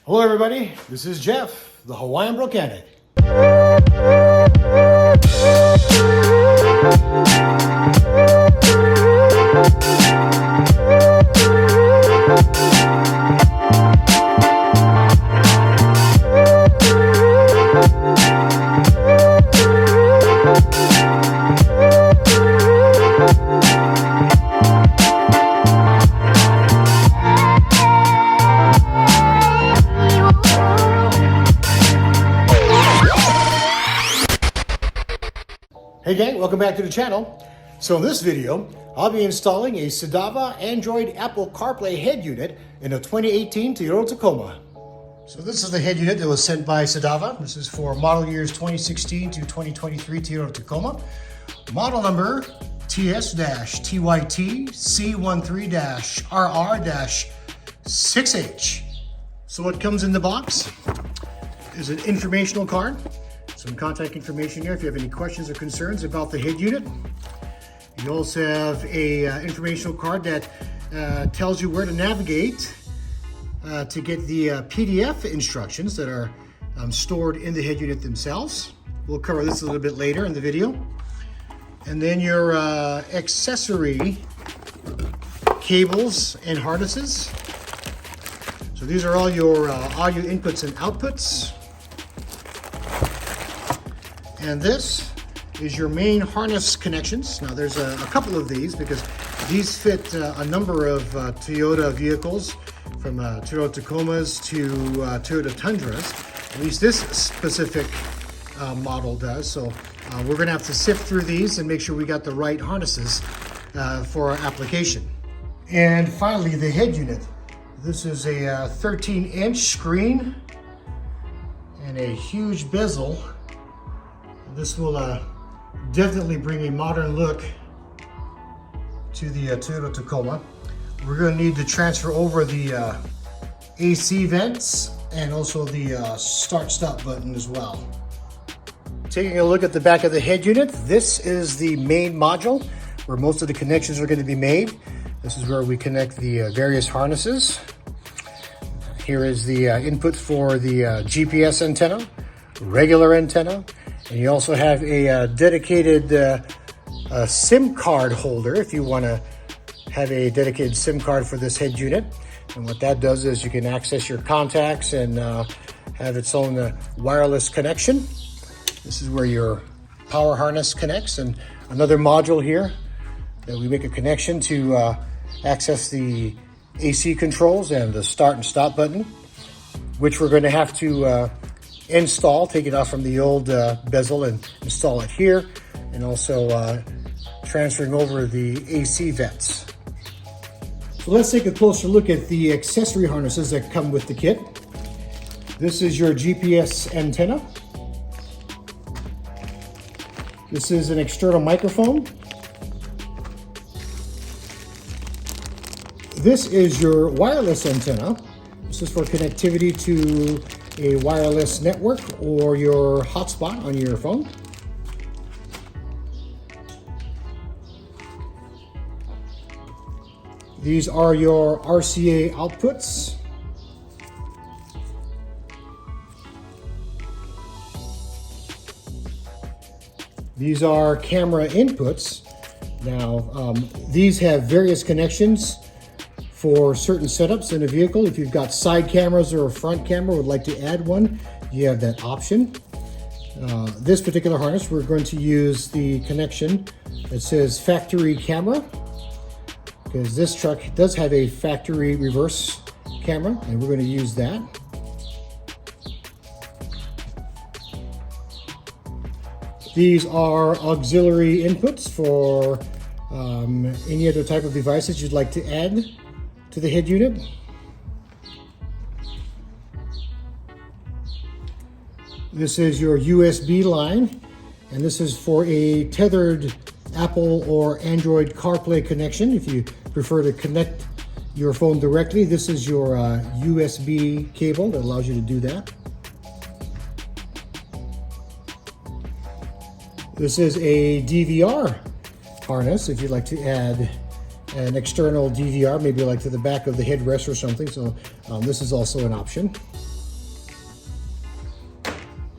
Hello everybody, this is Jeff, the Hawaiian Brocanic. Hey gang, welcome back to the channel. So in this video, I'll be installing a Cidava Android Apple CarPlay head unit in a 2018 Toyota Tacoma. So this is the head unit that was sent by Cidava. This is for model years 2016 to 2023 Toyota Tacoma. Model number TS-TYT C13-RR-6H. So what comes in the box is an informational card. Some contact information here if you have any questions or concerns about the head unit. You also have a informational card that tells you where to navigate to get the PDF instructions that are stored in the head unit themselves. We'll cover this a little bit later in the video. And then your accessory cables and harnesses. So these are all your audio inputs and outputs. And this is your main harness connections. Now there's a couple of these because these fit a number of Toyota vehicles, from Toyota Tacomas to Toyota Tundras. At least this specific model does. So we're gonna have to sift through these and make sure we got the right harnesses for our application. And finally, the head unit. This is a 13-inch screen and a huge bezel. This will definitely bring a modern look to the Toyota Tacoma. We're going to need to transfer over the AC vents and also the start-stop button as well. Taking a look at the back of the head unit, this is the main module where most of the connections are going to be made. This is where we connect the various harnesses. Here is the input for the GPS antenna, regular antenna, and you also have a dedicated SIM card holder if you want to have a dedicated SIM card for this head unit. And what that does is you can access your contacts and have its own wireless connection. This is where your power harness connects, and another module here that we make a connection to access the AC controls and the start and stop button, which we're going to have to install, take it off from the old bezel and install it here, and also transferring over the AC vents. So let's take a closer look at the accessory harnesses that come with the kit. This is your GPS antenna. This is an external microphone. This is your wireless antenna. This is for connectivity to a wireless network or your hotspot on your phone. These are your RCA outputs. These are camera inputs. Now, these have various connections for certain setups in a vehicle. If you've got side cameras or a front camera, would like to add one, you have that option. This particular harness, we're going to use the connection that says factory camera, because this truck does have a factory reverse camera, and we're going to use that. These are auxiliary inputs for any other type of devices you'd like to add to the head unit. This is your USB line, and this is for a tethered Apple or Android CarPlay connection. If you prefer to connect your phone directly, this is your USB cable that allows you to do that. This is a DVR harness if you'd like to add an external DVR, maybe like to the back of the headrest or something. So this is also an option.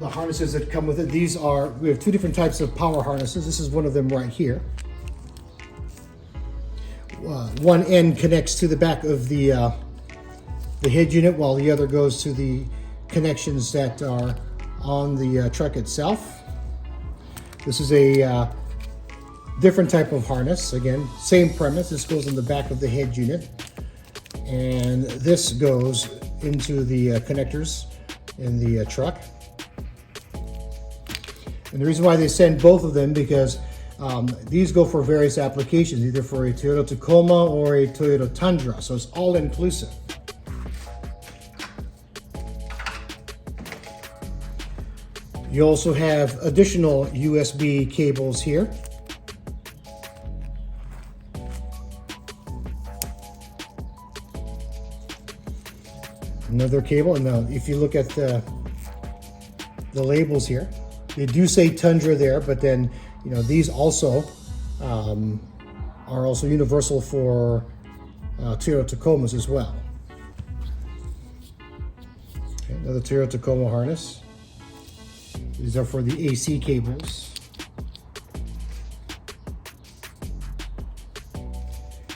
the harnesses that come with it. We have two different types of power harnesses. This is one of them right here. One end connects to the back of the head unit, while the other goes to the connections that are on the truck itself. This is a different type of harness. Again, same premise. This goes in the back of the head unit, and this goes into the connectors in the truck. And the reason why they send both of them, because these go for various applications, either for a Toyota Tacoma or a Toyota Tundra, so it's all inclusive. You also have additional USB cables here. Another cable, and now if you look at the labels here, they do say Tundra there, but then these also are also universal for Toyota Tacomas as well. Okay, another Toyota Tacoma harness. These are for the AC cables.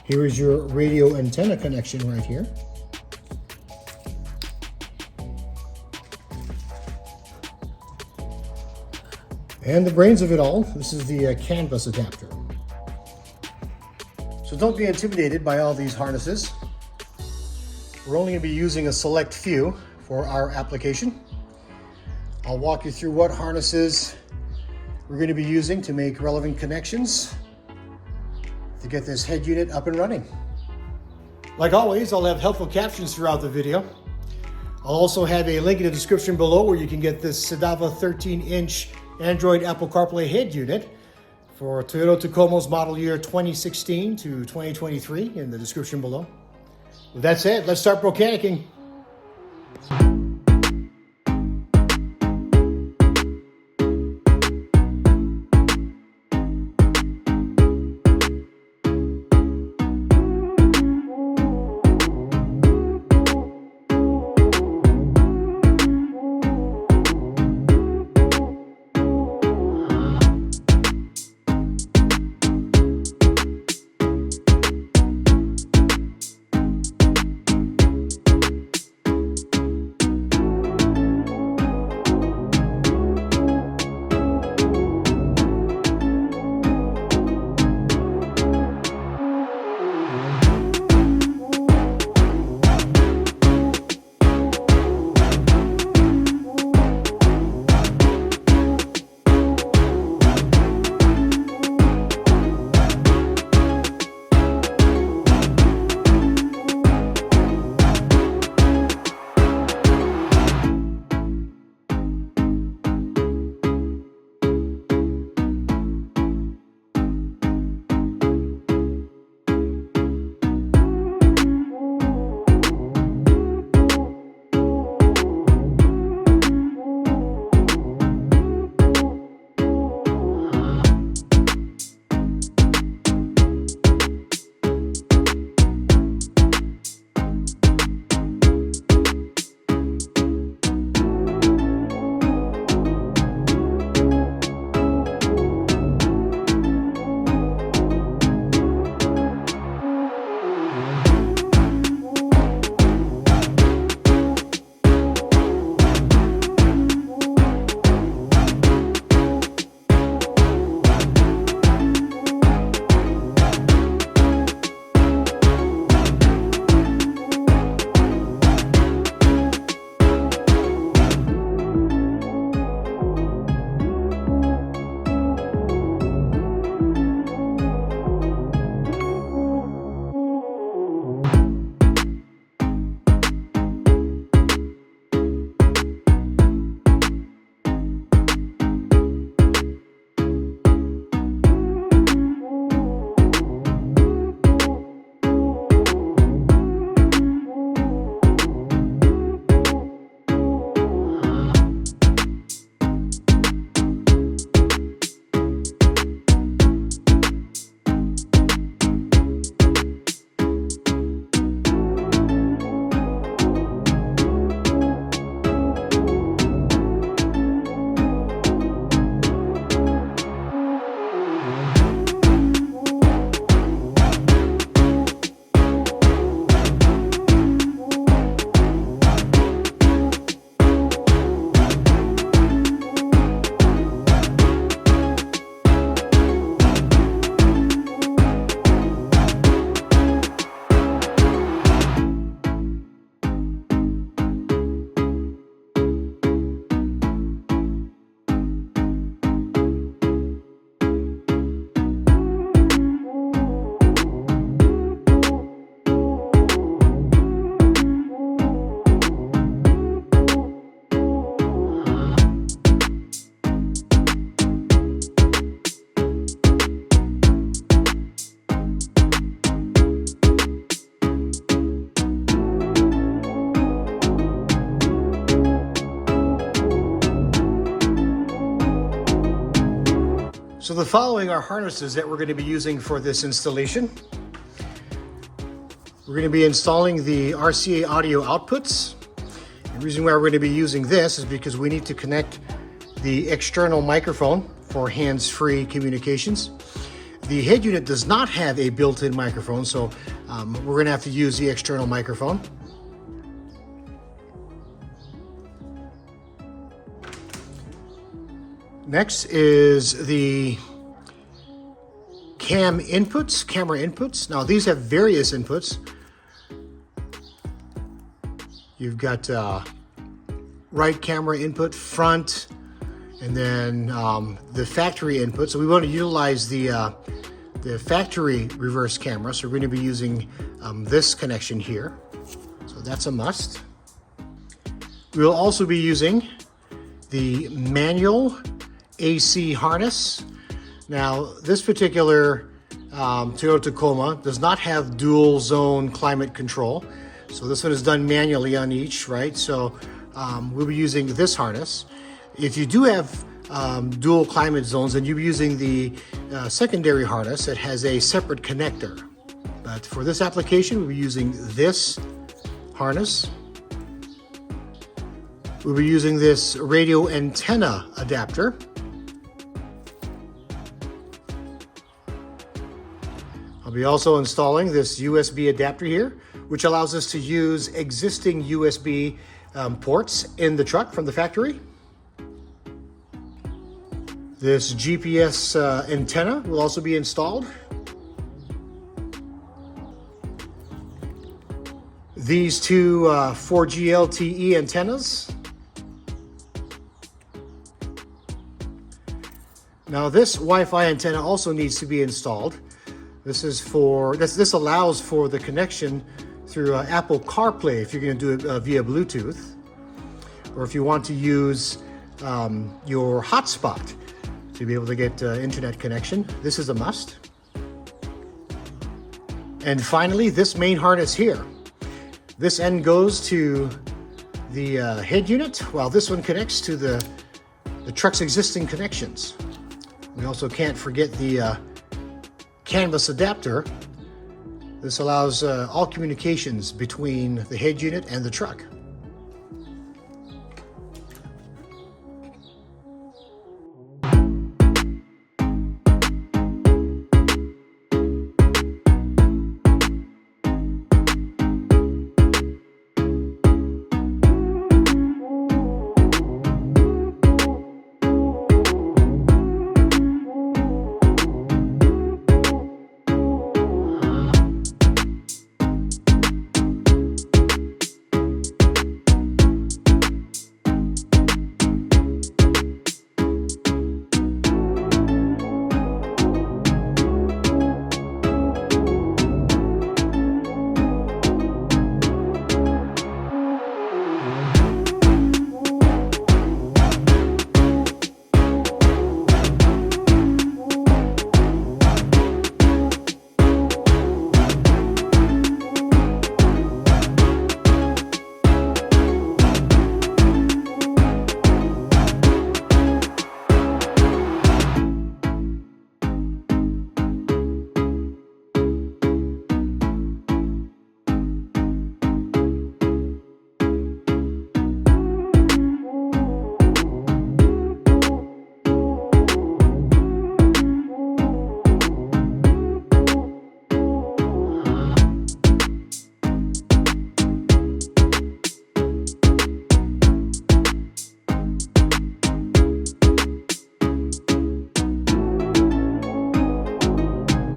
Here is your radio antenna connection right here. And the brains of it all, this is the canvas adapter. So don't be intimidated by all these harnesses. We're only going to be using a select few for our application. I'll walk you through what harnesses we're going to be using to make relevant connections to get this head unit up and running. Like always, I'll have helpful captions throughout the video. I'll also have a link in the description below where you can get this Cidava 13-inch Android Apple CarPlay head unit for Toyota Tacoma's model year 2016 to 2023 in the description below. With that said, let's start brocanicking. So the following are harnesses that we're going to be using for this installation. We're going to be installing the RCA audio outputs. The reason why we're going to be using this is because we need to connect the external microphone for hands-free communications. The head unit does not have a built-in microphone, so we're going to have to use the external microphone. Next is the camera inputs. Now these have various inputs. You've got right camera input, front, and then the factory input. So we want to utilize the factory reverse camera. So we're going to be using this connection here. So that's a must. We'll also be using the manual AC harness. Now, this particular Toyota Tacoma does not have dual zone climate control. So this one is done manually on each, right? So we'll be using this harness. If you do have dual climate zones, then you'll be using the secondary harness that has a separate connector. But for this application, we'll be using this harness. We'll be using this radio antenna adapter. I'll be also installing this USB adapter here, which allows us to use existing USB ports in the truck from the factory. This GPS antenna will also be installed. These two 4G LTE antennas. Now this Wi-Fi antenna also needs to be installed. This allows for the connection through Apple CarPlay if you're going to do it via Bluetooth, or if you want to use your hotspot to be able to get internet connection. This is a must. And finally, this main harness here. This end goes to the head unit, while this one connects to the truck's existing connections. We also can't forget the canvas adapter. This allows all communications between the head unit and the truck.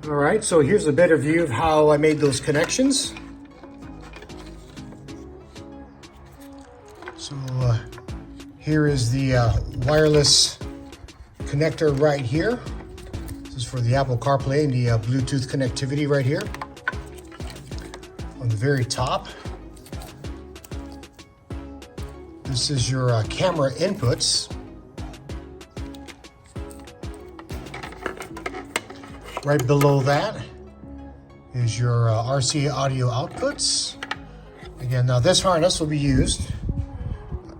Alright, so here's a better view of how I made those connections. So here is the wireless connector right here. This is for the Apple CarPlay and the Bluetooth connectivity right here. On the very top, this is your camera inputs. Right below that is your RCA audio outputs. Again, now this harness will be used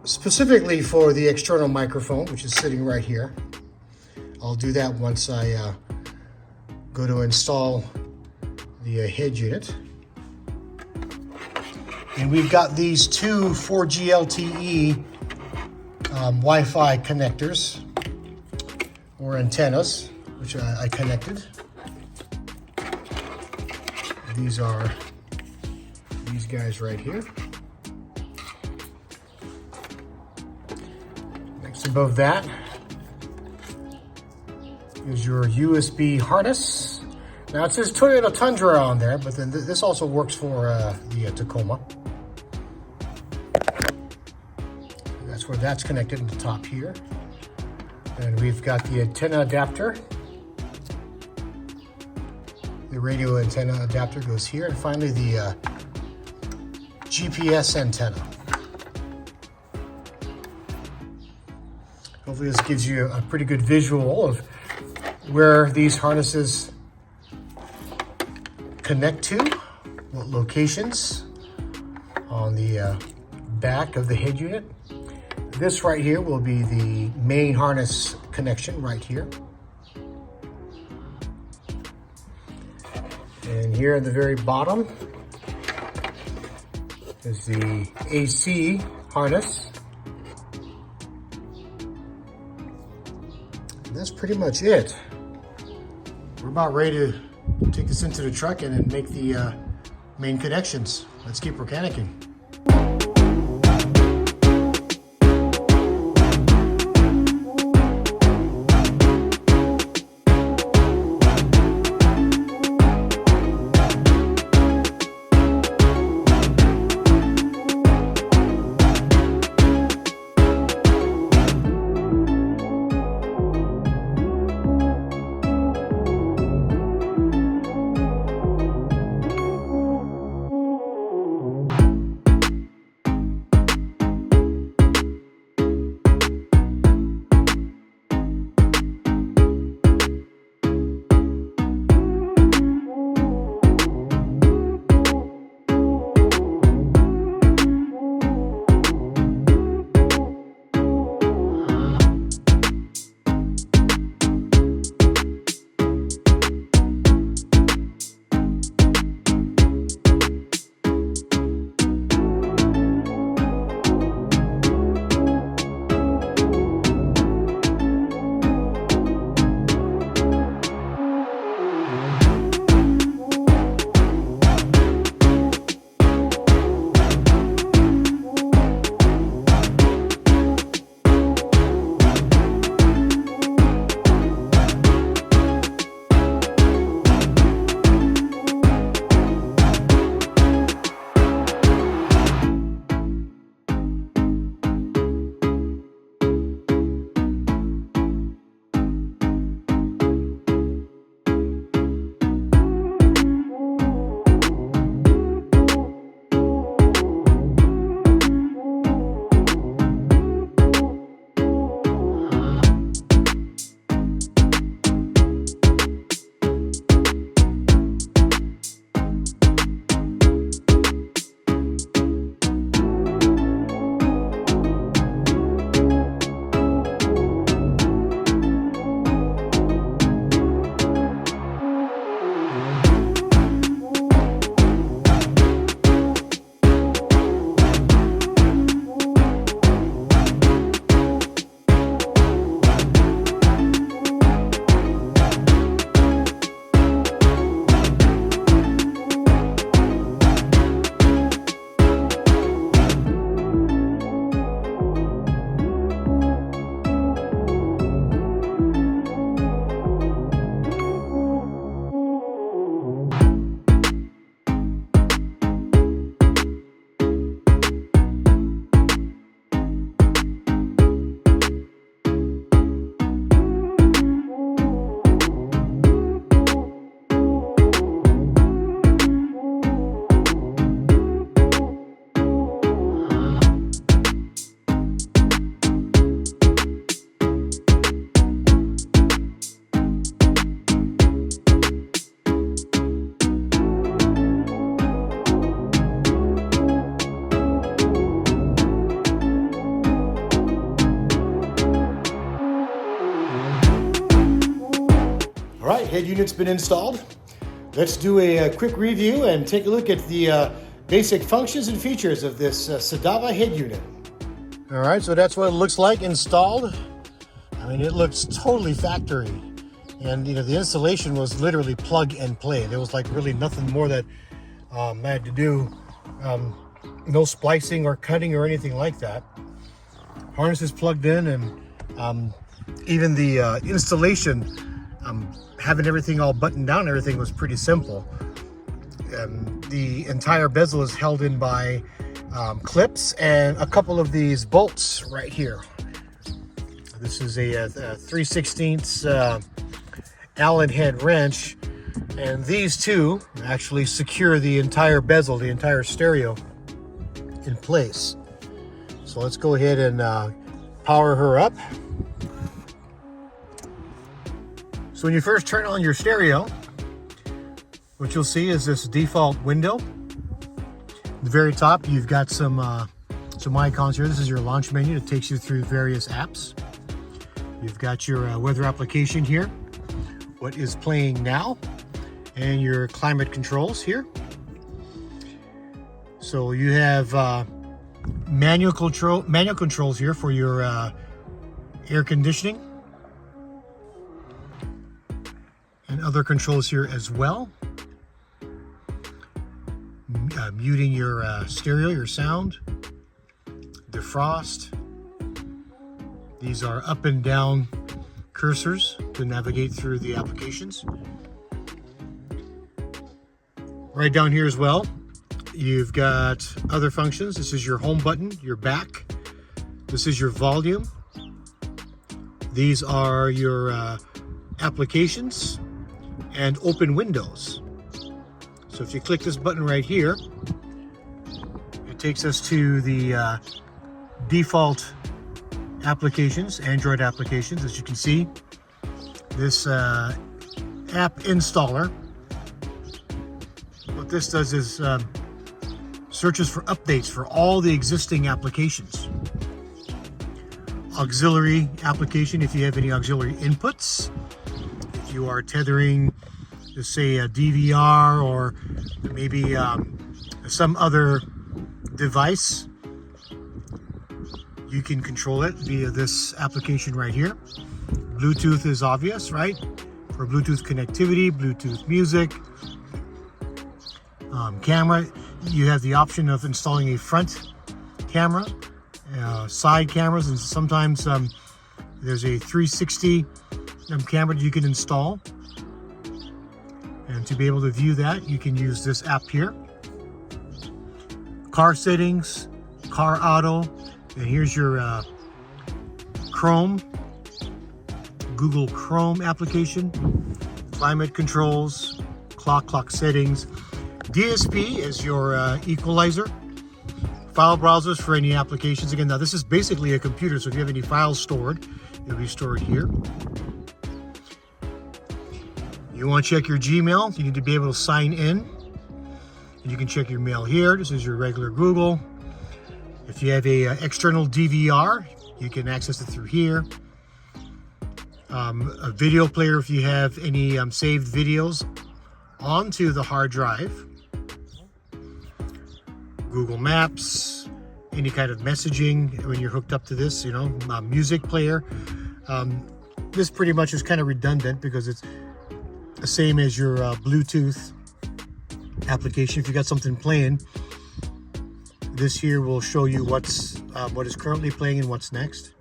specifically for the external microphone, which is sitting right here. I'll I'll do that once I go to install the head unit. And we've got these two 4G LTE Wi-Fi connectors or antennas, which I connected. These are these guys right here. Next above that is your USB harness. Now it says Toyota Tundra on there, but then this also works for the Tacoma. That's where that's connected in the top here. And we've got the antenna adapter. The radio antenna adapter goes here. And finally the GPS antenna. Hopefully this gives you a pretty good visual of where these harnesses connect to, what locations on the back of the head unit. This right here will be the main harness connection right here. And here at the very bottom is the AC harness. And that's pretty much it. We're about ready to take this into the truck and then make the main connections. Let's keep mechanicking. head unit's been installed. Let's do a quick review and take a look at the basic functions and features of this Cidava head unit. All right, so that's what it looks like installed. I mean, it looks totally factory. And you know, the installation was literally plug and play. There was like really nothing more that I had to do. No splicing or cutting or anything like that. Harness is plugged in, and even the installation, having everything all buttoned down, everything was pretty simple. The entire bezel is held in by clips and a couple of these bolts right here. This is a 3/16 Allen head wrench, and these two actually secure the entire bezel, the entire stereo, in place. So let's go ahead and power her up. So when you first turn on your stereo, what you'll see is this default window. At the very top, you've got some icons here. This is your launch menu that takes you through various apps. You've got your weather application here, what is playing now, and your climate controls here. So you have manual controls here for your air conditioning, and other controls here as well. Muting your stereo, your sound, defrost. These are up and down cursors to navigate through the applications. Right down here as well, you've got other functions. This is your home button, your back. This is your volume. These are your applications and open windows. So if you click this button right here, it takes us to the default applications, Android applications. As you can see, this app installer, what this does is searches for updates for all the existing applications. Auxiliary application, if you have any auxiliary inputs. If you are tethering, let's say a DVR or maybe some other device, you can control it via this application right here. Bluetooth is obvious, right? For Bluetooth connectivity, Bluetooth music. Camera, you have the option of installing a front camera, side cameras, and sometimes there's a 360 camera that you can install. And to be able to view that, you can use this app here. Car settings, car auto, and here's your Chrome, Google Chrome application, climate controls, clock settings. DSP is your equalizer. File browsers for any applications. Again, now this is basically a computer, so if you have any files stored, it'll be stored here. You want to check your Gmail, you need to be able to sign in. And you can check your mail here. This is your regular Google. If you have a external DVR, you can access it through here. A video player if you have any saved videos onto the hard drive. Google Maps, any kind of messaging when you're hooked up to this, you know, music player. This pretty much is kind of redundant because it's the same as your Bluetooth application. If you got something playing, this here will show you what is currently playing and what's next.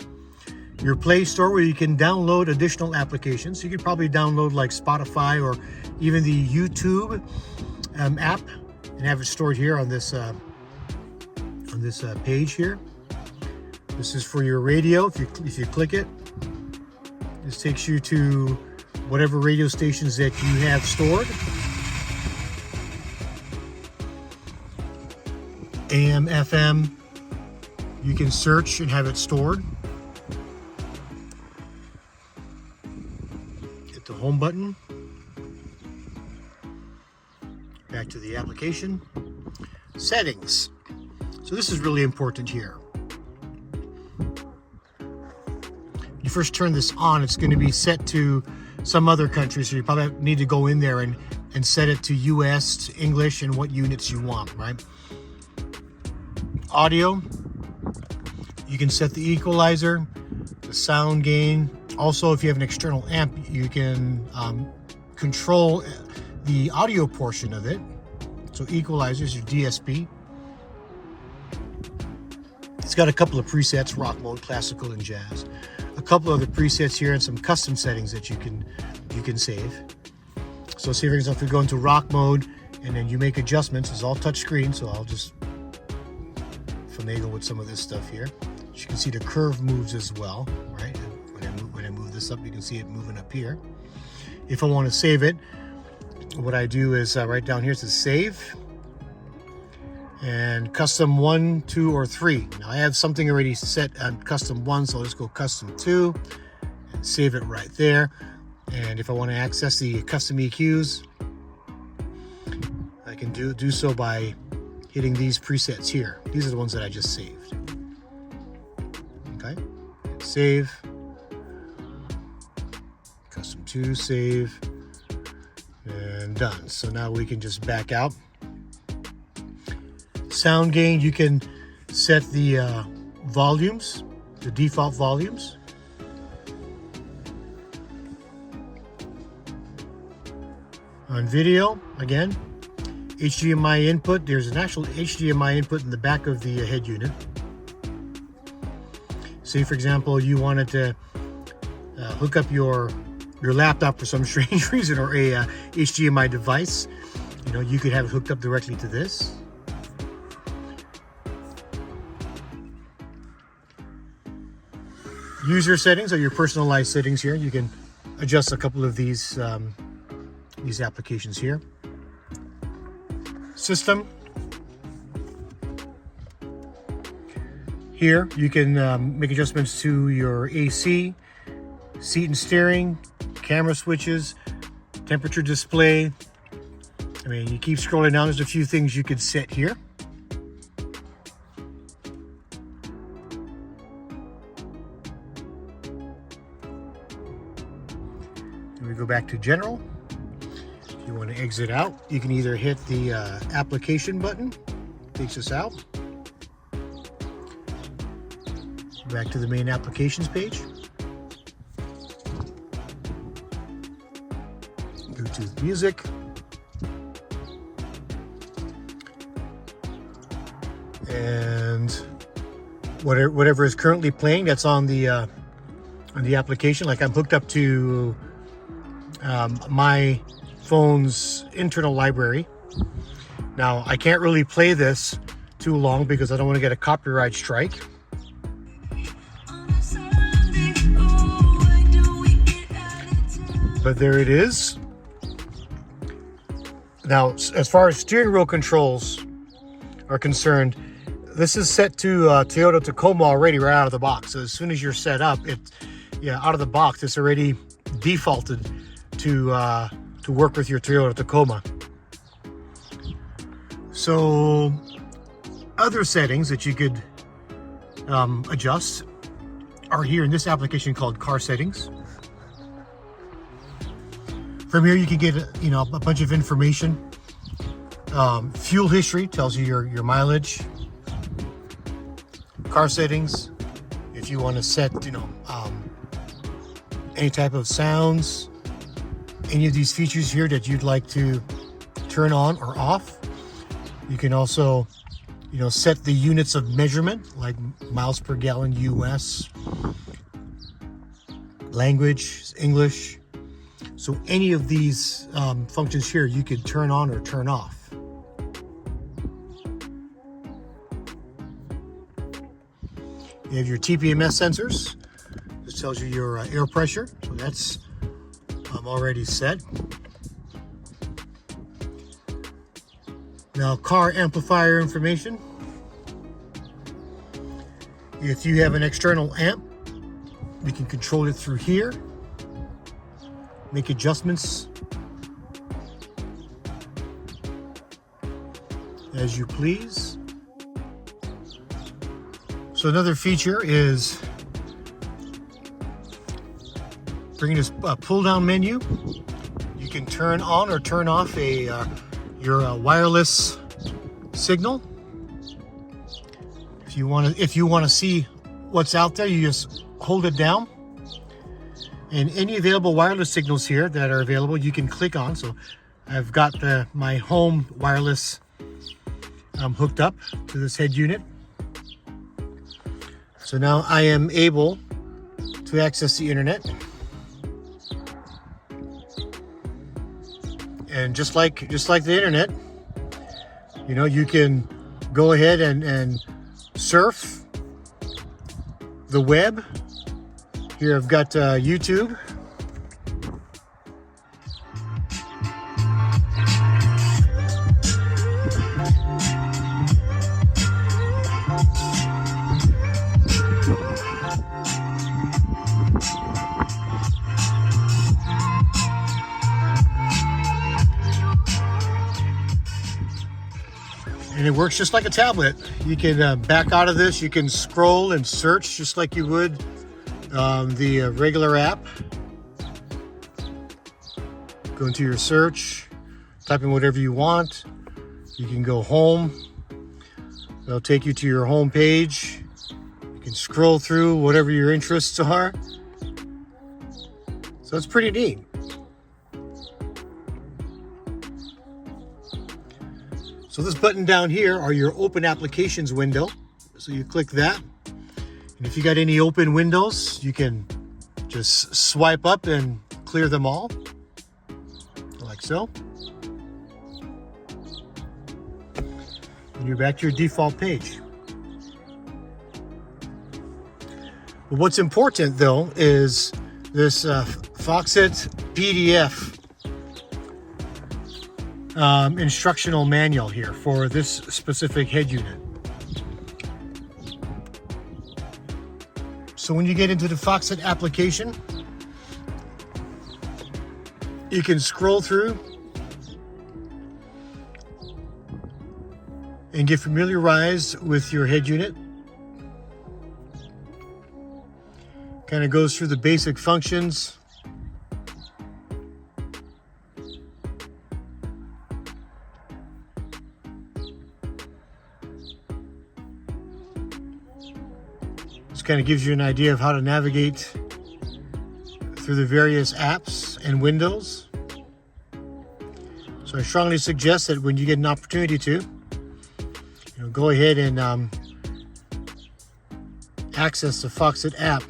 Your Play Store, where you can download additional applications. You could probably download like Spotify or even the YouTube app and have it stored here on this page here. This is for your radio. If you click it, this takes you to whatever radio stations that you have stored. AM, FM, you can search and have it stored. Hit the home button. Back to the application. Settings. So this is really important here. You first turn this on, it's going to be set to some other countries, so you probably need to go in there and set it to US, to English, and what units you want, right? Audio, you can set the equalizer, the sound gain. Also, if you have an external amp, you can control the audio portion of it. So equalizers, your DSP. It's got a couple of presets, rock mode, classical, and jazz. A couple other presets here and some custom settings that you can save. So see, for example, if you go into rock mode and then you make adjustments, it's all touch screen, so I'll just finagle with some of this stuff here. You can see the curve moves as well, right? When I move this up, you can see it moving up here. If I want to save it, what I do is right down here, it says save and custom 1, 2, or 3. Now I have something already set on custom 1, so I'll just go custom 2 and save it right there. And if I want to access the custom EQs, I can do so by hitting these presets here. These are the ones that I just saved. Okay, save, custom 2, save, and done. So now we can just back out. Sound gain, you can set the volumes, the default volumes. On video, again, HDMI input. There's an actual HDMI input in the back of the head unit. Say, for example, you wanted to hook up your laptop for some strange reason, or a HDMI device. You know, you could have it hooked up directly to this. User settings are your personalized settings here. You can adjust a couple of these applications here. System. Here you can make adjustments to your AC, seat and steering, camera switches, temperature display. I mean, you keep scrolling down, there's a few things you could set here. We go back to general. If you want to exit out, you can either hit the application button, takes us out. Back to the main applications page. Bluetooth music. And whatever is currently playing, that's on the application. Like I'm hooked up to my phone's internal library. Now I can't really play this too long because I don't want to get a copyright strike. But there it is. Now, as far as steering wheel controls are concerned, this is set to Toyota Tacoma already right out of the box. So as soon as you're set up, out of the box, it's already defaulted to work with your Toyota Tacoma. So other settings that you could adjust are here in this application called Car Settings. From here you can get a bunch of information. Fuel history tells you your mileage. Car settings, if you want to set any type of sounds, any of these features here that you'd like to turn on or off. You can also set the units of measurement, like miles per gallon US, language, English. So any of these functions here you could turn on or turn off. You have your TPMS sensors. This tells you your air pressure. So that's already set. Now, car amplifier information. If you have an external amp, you can control it through here. Make adjustments as you please. So another feature is bringing this pull-down menu. You can turn on or turn off your wireless signal. If you want to see what's out there, you just hold it down. And any available wireless signals here that are available, you can click on. So I've got my home wireless hooked up to this head unit. So now I am able to access the internet. And just like the internet, you know, you can go ahead and surf the web. Here I've got YouTube. And it works just like a tablet. You can back out of this. You can scroll and search just like you would the regular app. Go into your search, type in whatever you want. You can go home. It'll take you to your home page. You can scroll through whatever your interests are. So it's pretty neat. So this button down here are your open applications window. So you click that. And if you got any open windows, you can just swipe up and clear them all, like so. And you're back to your default page. But what's important though is this Foxit PDF instructional manual here for this specific head unit. So when you get into the Foxit application, you can scroll through and get familiarized with your head unit. Kind of goes through the basic functions. Kind of gives you an idea of how to navigate through the various apps and windows. So I strongly suggest that when you get an opportunity to, go ahead and access the Foxit app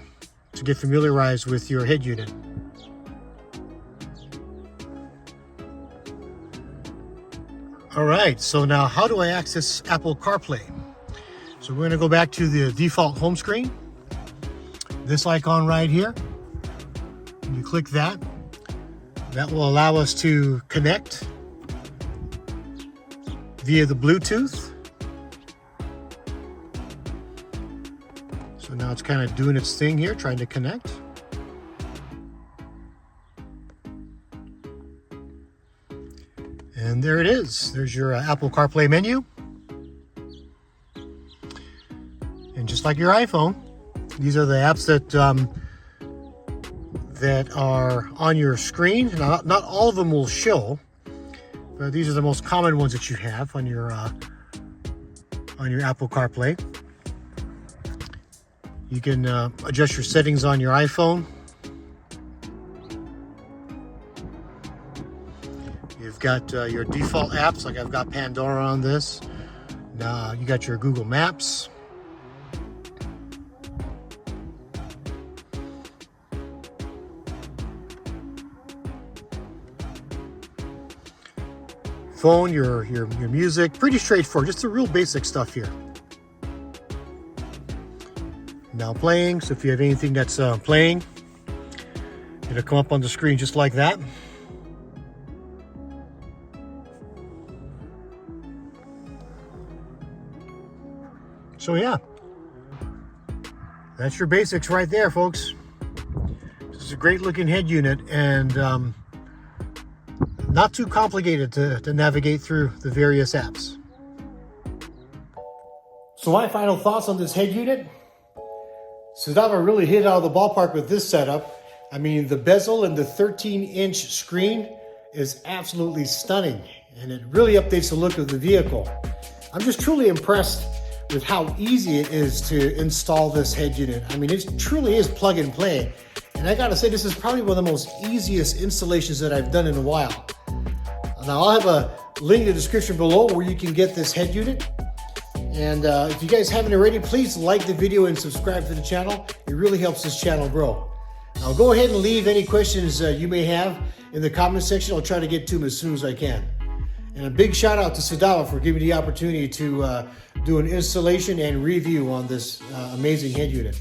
to get familiarized with your head unit. All right, so now how do I access Apple CarPlay? So we're going to go back to the default home screen. This icon right here, and you click that. That will allow us to connect via the Bluetooth. So now it's kind of doing its thing here, trying to connect. And there it is. There's your Apple CarPlay menu. And just like your iPhone, these are the apps that are on your screen. Now, not all of them will show, but these are the most common ones that you have on your Apple CarPlay. You can adjust your settings on your iPhone. You've got your default apps, like I've got Pandora on this. Now you got your Google Maps. Phone, your music, pretty straightforward, just the real basic stuff here. Now playing, so if you have anything that's playing, it'll come up on the screen just like that. So yeah, that's your basics right there, folks. This is a great looking head unit, and not too complicated to navigate through the various apps. So my final thoughts on this head unit. Cidava really hit out of the ballpark with this setup. I mean, the bezel and the 13-inch screen is absolutely stunning, and it really updates the look of the vehicle. I'm just truly impressed with how easy it is to install this head unit. I mean, it truly is plug and play. And I gotta say, this is probably one of the most easiest installations that I've done in a while. Now, I'll have a link in the description below where you can get this head unit. And if you guys haven't already, please like the video and subscribe to the channel. It really helps this channel grow. Now, go ahead and leave any questions you may have in the comment section. I'll try to get to them as soon as I can. And a big shout out to Cidava for giving me the opportunity to do an installation and review on this amazing head unit.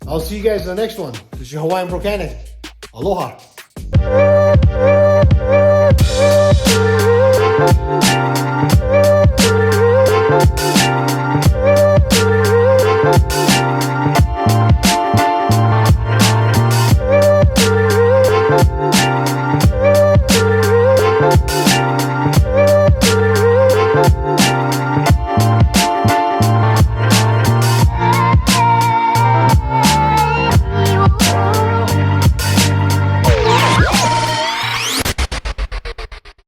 I'll see you guys in the next one. This is your Hawaiian Mechanic. Aloha.